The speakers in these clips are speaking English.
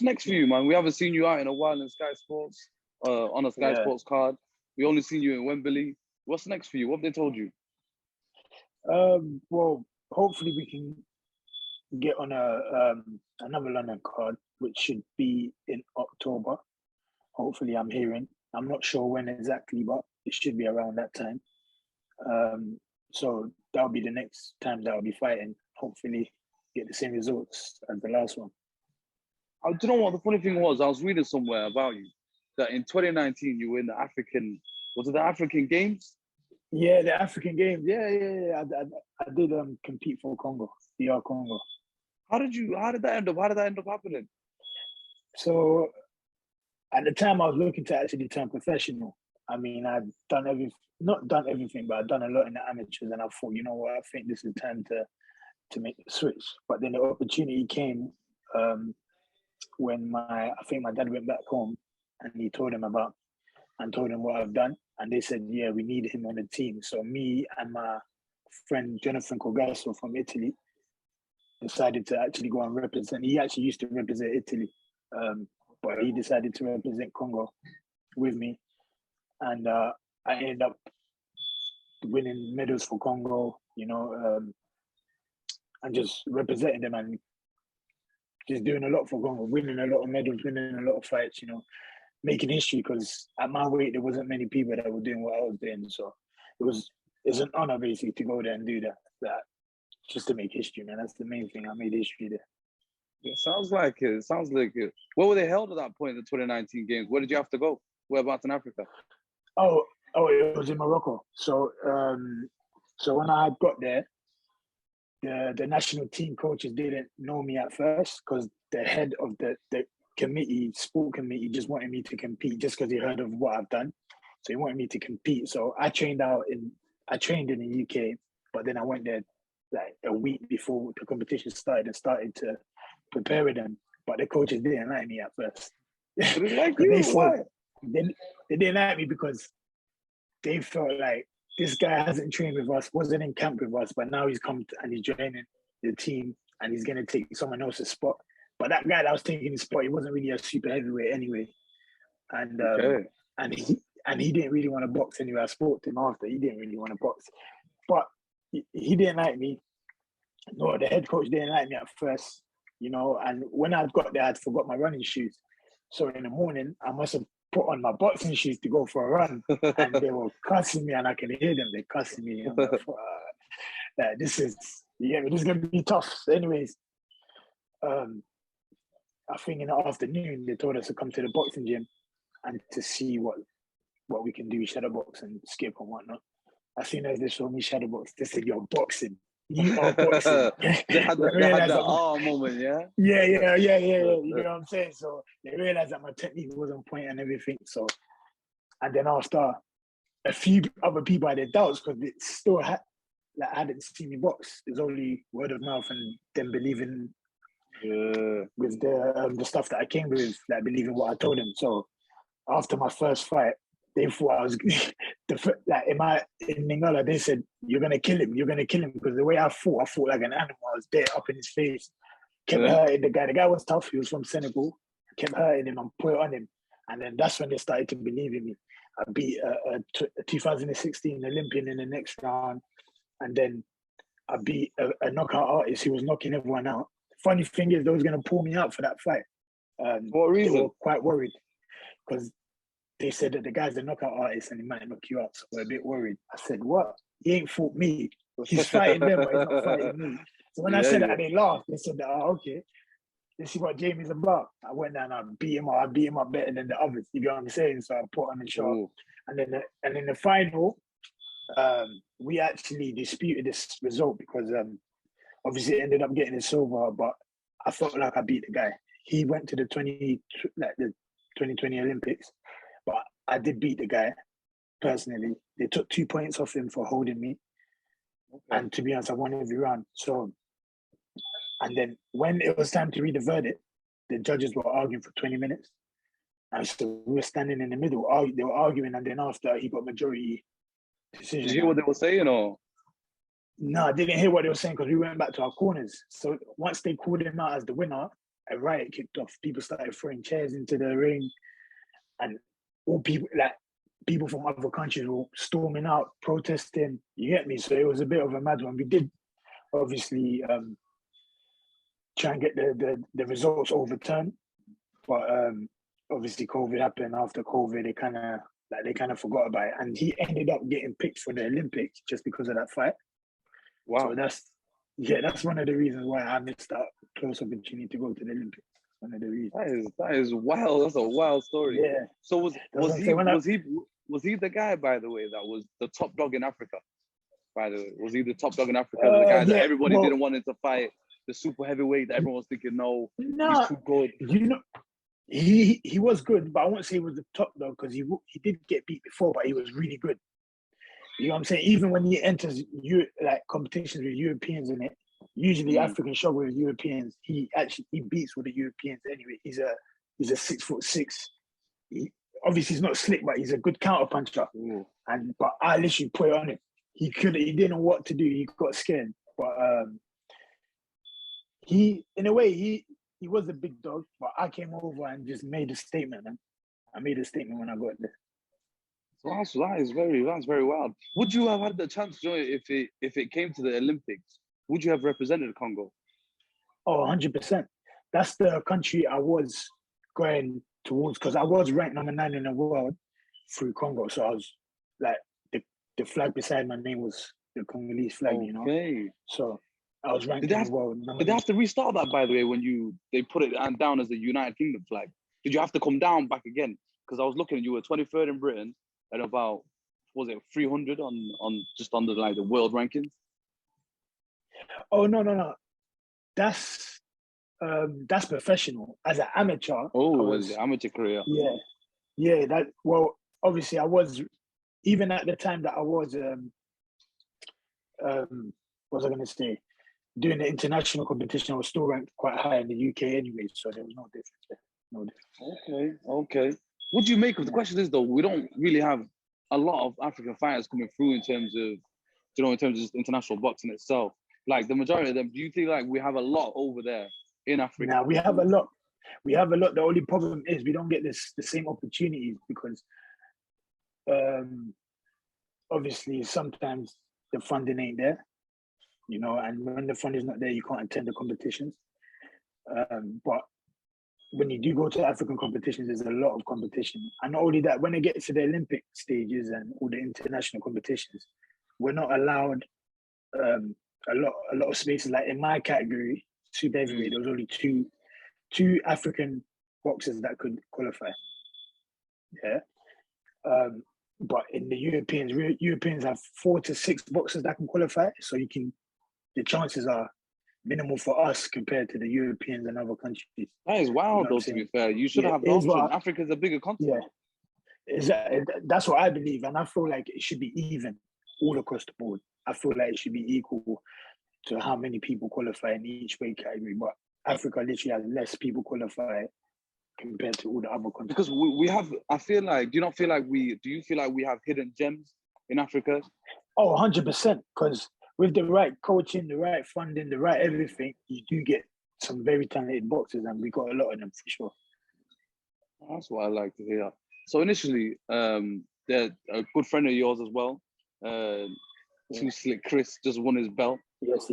What's next for you, man? We haven't seen you out in a while in Sky Sports, on a Sky Sports card. We only seen you in Wembley. What's next for you? What have they told you? Well, hopefully we can get on another London card, which should be in October. Hopefully, I'm hearing. I'm not sure when exactly, but it should be around that time. So that'll be the next time that I'll be fighting. Hopefully, get the same results as the last one. Do you know what the funny thing was? I was reading somewhere about you that in 2019 you were in the African. Was it the African Games? Yeah, the African Games. Yeah. I did compete for Congo, DR Congo. How did that end up? How did that end up happening? So at the time, I was looking to actually turn professional. I mean, I'd not done everything, but I'd done a lot in the amateurs, and I thought, you know what, I think this is time to make the switch. But then the opportunity came when I think my dad went back home, and he told him what I've done, and they said, yeah, we need him on the team. So me and my friend Jonathan Cogasso from Italy decided to actually go and represent. He actually used to represent Italy, but he decided to represent Congo with me, and I ended up winning medals for Congo, you know, and just representing them and just doing a lot for Congo, winning a lot of medals, winning a lot of fights, you know, making history, because at my weight there wasn't many people that were doing what I was doing. So it's an honor basically to go there and do that just to make history, man. That's the main thing. I made history there. It sounds like it. Where were they held at that point in the 2019 games? Where did you have to go? Whereabouts in Africa? Oh, it was in Morocco. So when I got there, the national team coaches didn't know me at first, because the head of the sport committee just wanted me to compete just because he heard of what I've done. So he wanted me to compete. So I trained in the UK, but then I went there like a week before the competition started and started to prepare with them. But the coaches didn't like me at first. They didn't like you? Why? They didn't like me because they felt like this guy hasn't trained with us, wasn't in camp with us, but now he's come and he's joining the team and he's going to take someone else's spot. But that guy that was taking his spot, he wasn't really a super heavyweight anyway. And and he didn't really want to box anyway. I spoke to him after. He didn't really want to box. But he didn't like me. No, the head coach didn't like me at first, you know. And when I got there, I'd forgot my running shoes. So in the morning, I must have put on my boxing shoes to go for a run. And they were cussing me, and I can hear them. They're cussing me. I'm like, this is going to be tough. So anyways, I think in the afternoon, they told us to come to the boxing gym and to see what we can do, shadow box and skip and whatnot. As soon as they saw me shadow box, they said, "You're boxing. You are boxing." they had that moment, yeah? Yeah. You know what I'm saying? So they realized that my technique was on point and everything. So, and then after a few other people had their doubts because it still hadn't seen me box. There's only word of mouth and them believing with the stuff that I came with, like believing what I told them. So after my first fight, they thought I was in Ningala. They said, "You're gonna kill him. You're gonna kill him," because the way I fought like an animal. I was there up in his face, kept hurting the guy. The guy was tough. He was from Senegal. Kept hurting him and put it on him, and then that's when they started to believe in me. I beat a 2016 Olympian in the next round, and then I beat a knockout artist who was knocking everyone out. Funny thing is, they was gonna pull me out for that fight. What reason? They were quite worried because they said that the guy's a knockout artist and he might knock you out. So we're a bit worried. I said, "What? He ain't fought me. He's fighting them, but he's not fighting me." So when I said that, they laughed. They said, "Oh, okay. This is what Jamie's about." I went down and I beat him up. I beat him up better than the others. You know what I'm saying? So I put on the show. And then in the final, we actually disputed this result because obviously it ended up getting a silver, but I felt like I beat the guy. He went to the 2020 Olympics, but I did beat the guy personally. They took 2 points off him for holding me. Okay. And to be honest, I won every round. So, and then when it was time to read the verdict, the judges were arguing for 20 minutes. And so we were standing in the middle. They were arguing, and then after he got majority decision. Did you hear what they were saying, or? No, I didn't hear what they were saying because we went back to our corners. So once they called him out as the winner, a riot kicked off. People started throwing chairs into the ring, and all people from other countries were storming out, protesting. You get me? So it was a bit of a mad one. We did obviously try and get the results overturned, but obviously COVID happened. After COVID, they kind of forgot about it, and he ended up getting picked for the Olympics just because of that fight. Wow. So that's one of the reasons why I missed that close opportunity to go to the Olympics. One of the reasons. That is wild. That's a wild story. Yeah. So was he the guy, by the way, that was the top dog in Africa? By the way, was he the top dog in Africa? The guy that everybody didn't want him to fight, the super heavyweight that everyone was thinking, no, he's too good. You know, he was good, but I won't say he was the top dog because he did get beat before, but he was really good. You know what I'm saying? Even when he enters competitions with Europeans in it, usually African struggle with Europeans. He beats with the Europeans anyway. He's a 6'6". Obviously he's not slick, but he's a good counter puncher. But I literally put it on him. He didn't know what to do. He got scared. But he was a big dog. But I came over and just made a statement. Man. I made a statement when I got there. That's very wild. Would you have had the chance to join it if it came to the Olympics? Would you have represented Congo? Oh, 100%. That's the country I was going towards because I was ranked number 9 in the world through Congo. So I was like, the flag beside my name was the Congolese flag, you know? So I was ranked in the world. Did they have to restart that, by the way, when they put it down as the United Kingdom flag? Did you have to come down back again? Because I was looking, you were 23rd in Britain at about, was it 300 on just under like the world rankings? Oh, no. That's professional. As an amateur. Oh, as an amateur career. Yeah. Well, obviously I was, even at the time that I was, what was I going to say? Doing the international competition, I was still ranked quite high in the UK anyway, so there was no difference there. No difference. Okay. What do you make of the question is though, we don't really have a lot of African fighters coming through in terms of just international boxing itself. Like the majority of them, do you think like we have a lot over there in Africa? Now we have a lot. The only problem is we don't get the same opportunities because obviously sometimes the funding ain't there, you know, and when the funding is not there, you can't attend the competitions. But when you do go to African competitions, there's a lot of competition. And not only that, when it gets to the Olympic stages and all the international competitions, we're not allowed a lot of spaces. Like in my category, super heavyweight, there was only two African boxers that could qualify. Yeah. But in the Europeans have 4 to 6 boxers that can qualify. So the chances are minimal for us compared to the Europeans and other countries. That is wild, though, to be fair. You should have the option. Africa's a bigger continent. Yeah, that's what I believe. And I feel like it should be even all across the board. I feel like it should be equal to how many people qualify in each weight category. But Africa literally has less people qualify compared to all the other countries. Because we have, I feel like, do you feel like we have hidden gems in Africa? Oh, 100%. Because with the right coaching, the right funding, the right everything, you do get some very talented boxers, and we got a lot of them for sure. That's what I like to hear. So initially, they're a good friend of yours as well. Too Slick Chris just won his belt. Yes.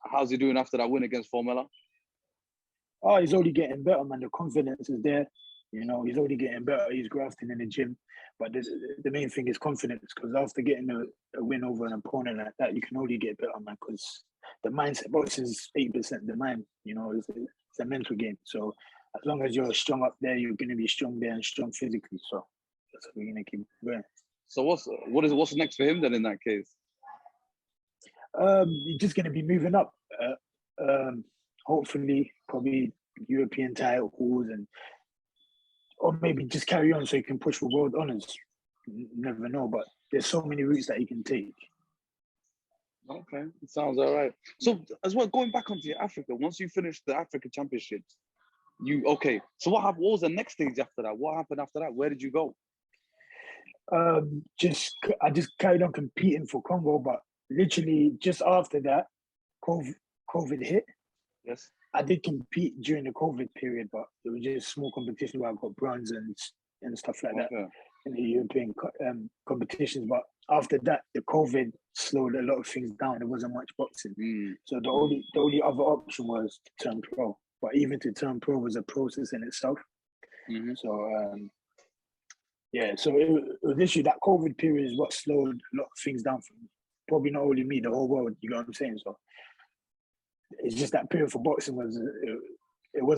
How's he doing after that win against Formella? Oh, he's already getting better, man. The confidence is there. You know, he's already getting better. He's grafting in the gym. But the main thing is confidence, because after getting a win over an opponent like that, you can only get better, man, because the mindset, boxing is 8% the mind, you know, it's a mental game. So as long as you're strong up there, you're going to be strong there and strong physically. So that's what we're going to keep going. So what's next for him then in that case? He's just going to be moving up. Hopefully, probably European titles or maybe just carry on so he can push for world honors. You never know, but there's so many routes that he can take. Okay, it sounds all right. So as well, going back onto Africa, once you finished the Africa Championships, so what happened? What was the next stage after that? What happened after that? Where did you go? I just carried on competing for Congo, but literally just after that, COVID hit. Yes. I did compete during the COVID period, but it was just small competition where I got bronze and stuff like that in the European competitions. But after that, the COVID slowed a lot of things down. There wasn't much boxing, so the only other option was to turn pro. But even to turn pro was a process in itself. So yeah, so it was literally that COVID period is what slowed a lot of things down for me. Probably not only me, the whole world. You know what I'm saying? So it's just that period for boxing was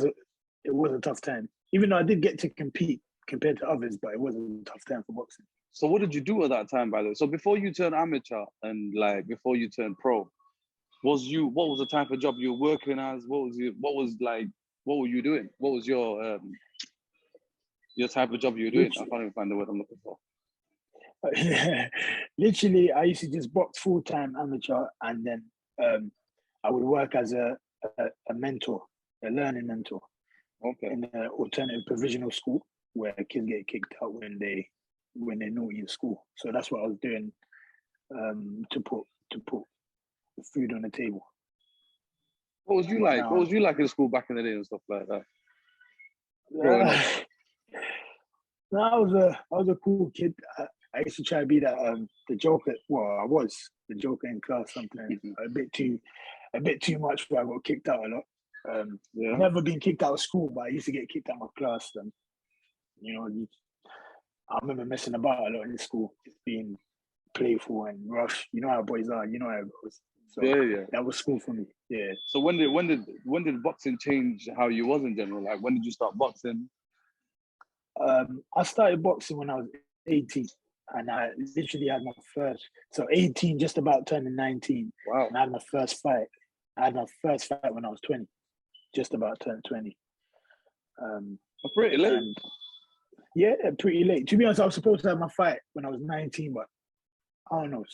a tough time. Even though I did get to compete compared to others, but it was a tough time for boxing. So what did you do at that time, by the way? So before you turned amateur and like before you turned pro, what was the type of job you were working as? What were you doing? What was your type of job you were doing? I can't even find the word I'm looking for. Literally, I used to just box full-time amateur, and then I would work as a mentor, a learning mentor, in an alternative provisional school where kids get kicked out when they're naughty in school. So that's what I was doing to put food on the table. What was you like? What was you like in school back in the day and stuff like that? No, I was a cool kid. I used to try to be the joker. Well, I was the joker in class sometimes. A bit too much where I got kicked out a lot. Never been kicked out of school, but I used to get kicked out of my class. And I remember messing about a lot in school, just being playful and rough. You know how boys are. You know how it goes. So that was school for me. Yeah. So when did boxing change how you was in general? Like when did you start boxing? I started boxing when I was 18, and I literally had my first. So 18, just about turning 19. Wow. And I had my first fight. I had my first fight when I was 20, just about turned 20. Pretty late. Yeah, pretty late. To be honest, I was supposed to have my fight when I was 19, but I don't know.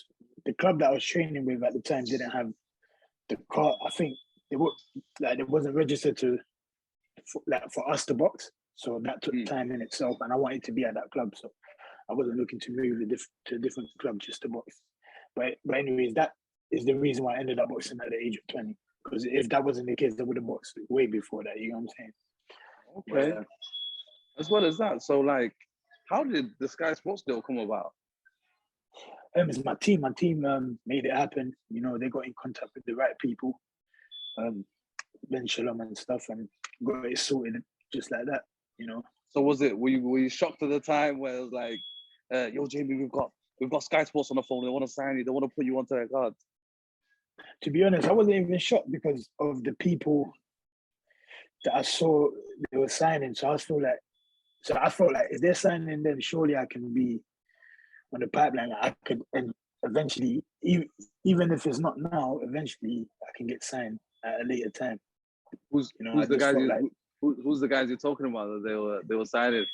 The club that I was training with at the time didn't have the car. I think it wasn't registered for us to box. So that took time in itself, and I wanted to be at that club, so I wasn't looking to move to a different club just to box. But anyways, that is the reason why I ended up boxing at the age of 20. Because if that wasn't the case, I would have boxed way before that. You know what I'm saying? Okay. As well as that, so like, how did the Skysports deal come about? It's my team. My team made it happen. You know, they got in contact with the right people, Ben Shalom and stuff, and got it sorted just like that. You know. So were you shocked at the time where it was like, yo, Jeamie, we've got Skysports on the phone. They want to sign you. They want to put you onto their cards. To be honest, I wasn't even shocked because of the people that I saw they were signing. So I felt like if they're signing them, surely I can be on the pipeline. I could, and eventually, even if it's not now, eventually I can get signed at a later time. Who's the guys you're talking about that they were signing?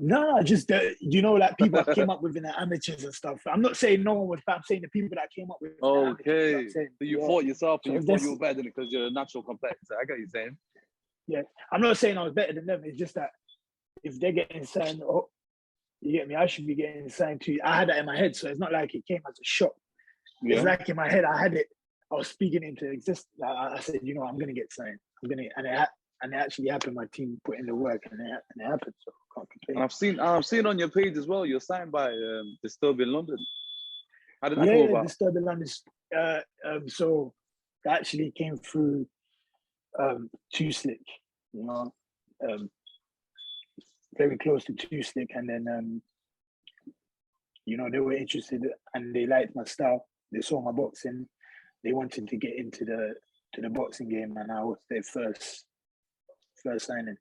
No, just like people that came up with in the amateurs and stuff. I'm not saying no one was, but I'm saying the people that came up with. Okay, amateurs, so you fought yourself, and you thought you were better than it because you're a natural competitor. I get what you're saying. Yeah, I'm not saying I was better than them. It's just that if they're getting signed, you get me. I should be getting signed too. I had that in my head, so it's not like it came as a shock. Yeah. It's like in my head, I had it. I was speaking into existence. I said, I'm gonna get signed. And it actually happened. My team put in the work, and it happened. So I can't complain. And I've seen on your page as well. You're signed by Disturbing London. How did that come about? Disturbing London. So that actually came through Too Slick. Very close to Too Slick, and then they were interested and they liked my style. They saw my boxing. They wanted to get into the boxing game, and I was their first signing.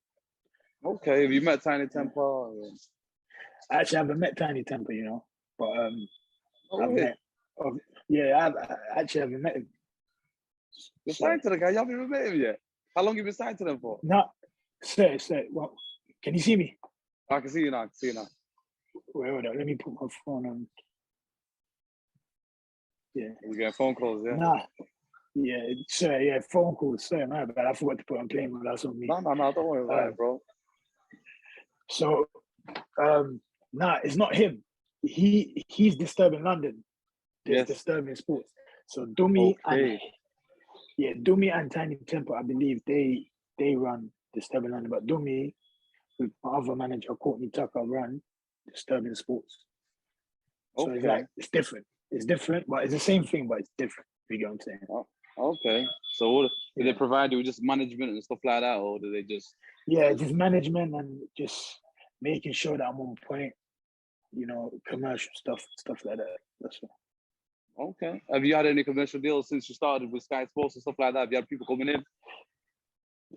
Okay, have you met Tiny Temper? Actually, I haven't met Tiny Temper, but I actually haven't met him. You're signed to the guy. You haven't even met him yet. How long have you been signed to them for? No, say. Well, can you see me? I can see you now. Wait, hold on. Let me put my phone on. Yeah. You get phone calls, yeah? Nah. Yeah, sir. Yeah, phone calls. Sorry, my bad. I forgot to put on plane mode. That's on me. No. Don't worry about it, bro. So, it's not him. He's Disturbing London. There's Disturbing Sports. So Dummy Yeah, Dumi and Tiny Temple, I believe they run Disturbing London, but Dumi with my other manager, Courtney Tucker, run Disturbing Sports. So it's Okay. like it's different. It's different, but it's the same thing, but it's different. You get what I'm saying? Oh, okay. So what do they provide you with just management and stuff like that, or do they just? Yeah, just management and just making sure that I'm on point. You know, commercial stuff like that. That's all. Okay. Have you had any commercial deals since you started with Skysports and stuff like that? Have you had people coming in?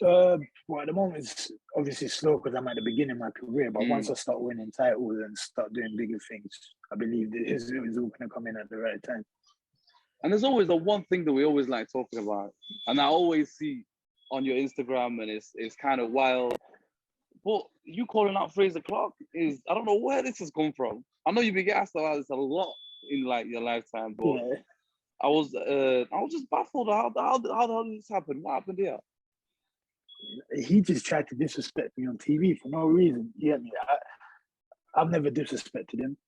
Well, at the moment it's obviously slow because I'm at the beginning of my career. But once I start winning titles and start doing bigger things, I believe that it's all going to come in at the right time. And there's always the one thing that we always like talking about, and I always see on your Instagram, and it's kind of wild. But you calling out Frazer Clarke is, I don't know where this has come from. I know you've been asked about this a lot in like your lifetime, but I was just baffled. How the hell did this happen? What happened here? He just tried to disrespect me on TV for no reason. You get me? I've never disrespected him.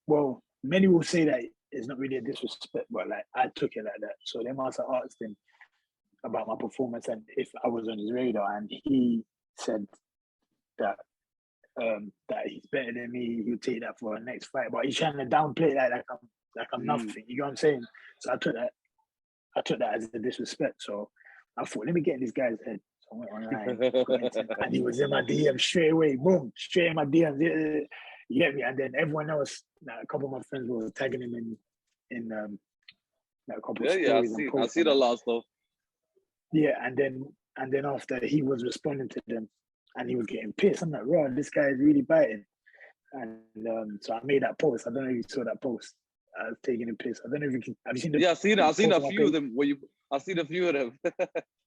Well, many will say that it's not really a disrespect, but like I took it like that. So they must have asked him about my performance and if I was on his radar, and he said that that he's better than me. He'll take that for our next fight, but he's trying to downplay it like I'm nothing. You know what I'm saying? So I took that as a disrespect. So I thought, let me get in this guy's head. So I went online, and he was in my DM straight away. Boom, straight in my DMs. You get me? And then everyone else, like, a couple of my friends were tagging him in like a couple of stories. I see the last stuff. Yeah, and then after he was responding to them, and he was getting pissed. I'm like, "Bro, this guy is really biting." And so I made that post. I don't know if you saw that post. I was taking a piss. I don't know if you can. Have you seen the? Yeah, I've seen a few of them. I've seen a few of them.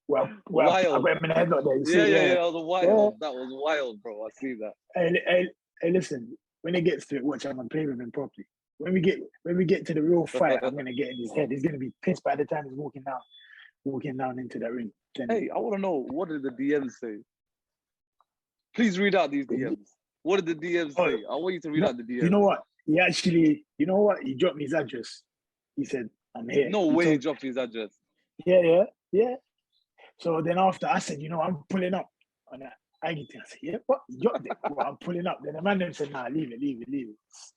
well, wild. I got him in the headlock there. Yeah, that was wild. That was wild, bro. I see that. Hey, listen. When it gets to it, watch, I'm gonna play with him properly. When we get to the real fight, I'm gonna get in his head. He's gonna be pissed by the time he's walking down into that ring. Hey, I want to know, what did the DMs say? Please read out these DMs. What did the DMs say? I want you to read out the DMs. You know what? He dropped me his address. He said, "I'm here." No way he dropped his address. Yeah. So then after, I said, I'm pulling up on that Aggie thing. I said, yeah, what? You dropped it? Well, I'm pulling up. Then the man then said, nah, leave it. It's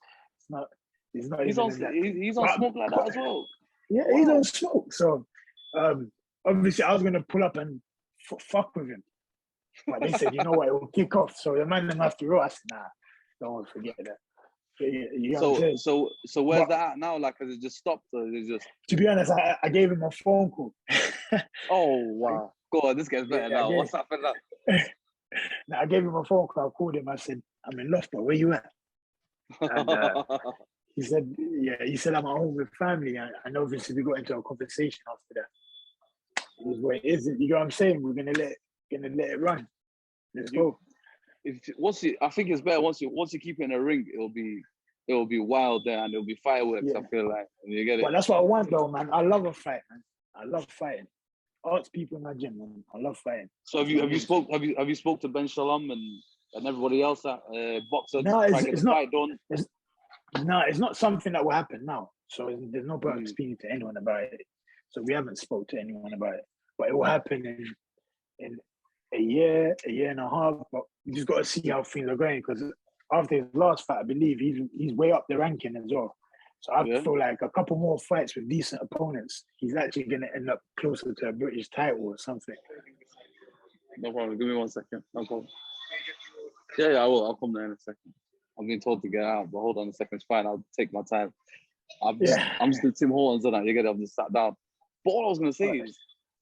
not he's on smoke like that as well. Yeah, wow. He's on smoke. So obviously I was going to pull up and fuck with him. But they said, you know what, it will kick off. So the man then have to roll. I said, nah, don't forget that. So where's that at now? Like, has it just stopped, or is it just? To be honest, I gave him a phone call. Oh wow! Go on, this gets better now. What's happened now? Now, I gave him a phone call. I called him. I said, "I'm in Loughborough. Where you at?" And he said, "I'm at home with family." And obviously, we got into a conversation after that. It was what it is. You know what I'm saying? We're gonna let it run. Let's go. I think it's better once you keep it in a ring. It'll be wild there, and it'll be fireworks. Yeah. I feel like you get it. But that's what I want, though, man. I love a fight, man. I love fighting. Arts people in my gym, man. I love fighting. So have you spoke to Ben Shalom and everybody else at boxer? No, it's not something that will happen now. So there's no point speaking to anyone about it. So we haven't spoke to anyone about it. But it will happen in a year and a half. But we just got to see how things are going, because after his last fight, I believe he's way up the ranking as well. So I feel like a couple more fights with decent opponents, he's actually going to end up closer to a British title or something. No problem. Give me 1 second. No problem. Yeah, I will. I'll come there in a second. I'm being told to get out, but hold on a second. It's fine. I'll take my time. I'm just the Tim Hortons and that. You get it. I'm just sat down. But all I was going to say is,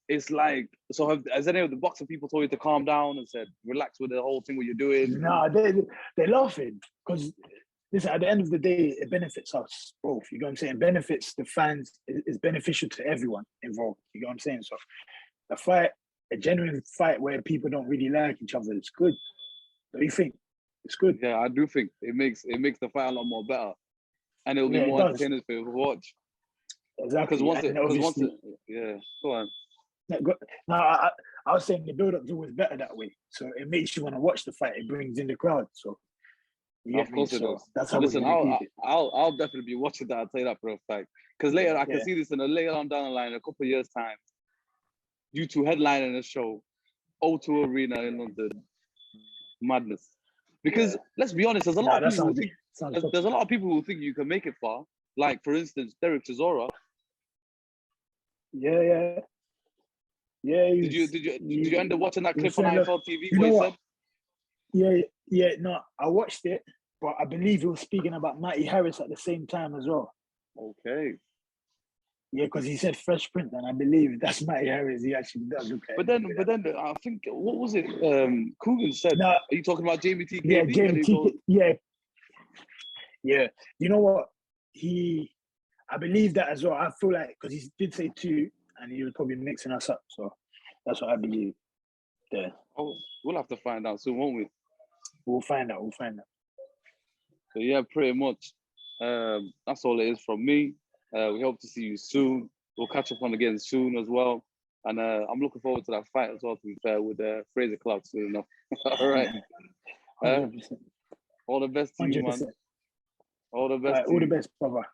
it's like, so has any of the boxing people told you to calm down and said, relax with the whole thing, what you're doing? No, they're laughing, because listen, at the end of the day, it benefits us both. You know what I'm saying? It benefits the fans. It's beneficial to everyone involved. You know what I'm saying? So a genuine fight where people don't really like each other, it's good. What do you think? It's good. Yeah, I do think it makes the fight a lot more better, and it'll be more entertaining for you to watch. Exactly. Because go on. No, I was saying the build-up is always better that way. So it makes you want to watch the fight. It brings in the crowd. So You Of get me? course it So does. that's how we're Listen, gonna keep it. I'll definitely be watching that. I'll tell you that for a fact. Because later I can Yeah, see this in a later on down the line, in a couple of years' time, you two headlining a show, O2 Arena in London, madness. Because yeah. let's be honest, there's a lot Nah, of that people who sounds think sounds top. there's a lot of people who think you can make it far. Like for instance, Derek Chisora. Yeah, yeah, yeah. Did you end up watching that He was clip on saying, look, IFL TV you where know he what? said, Yeah, yeah. No, I watched it, but I believe he was speaking about Matty Harris at the same time as well. okay. Yeah, because he said Fresh Prince, and I believe that's Matty Harris. He actually does look at him. But then I think what was it? Coogan said, No, "Are you talking about Jeamie yeah, TKV?" And Jeamie he goes, TKV. Yeah, yeah. You know what? I believe that as well. I feel like because he did say two, and he was probably mixing us up. So that's what I believe. There, "Oh, we'll have to find out soon, won't we?" we'll find out. We'll find out. So yeah, pretty much. That's all it is from me. We hope to see you soon. We'll catch up on again soon as well. And I'm looking forward to that fight as well, to be fair, with Frazer Clarke soon enough. All right. 100%. All the best to you, man. 100%. All the All best right, to all the you. best, brother.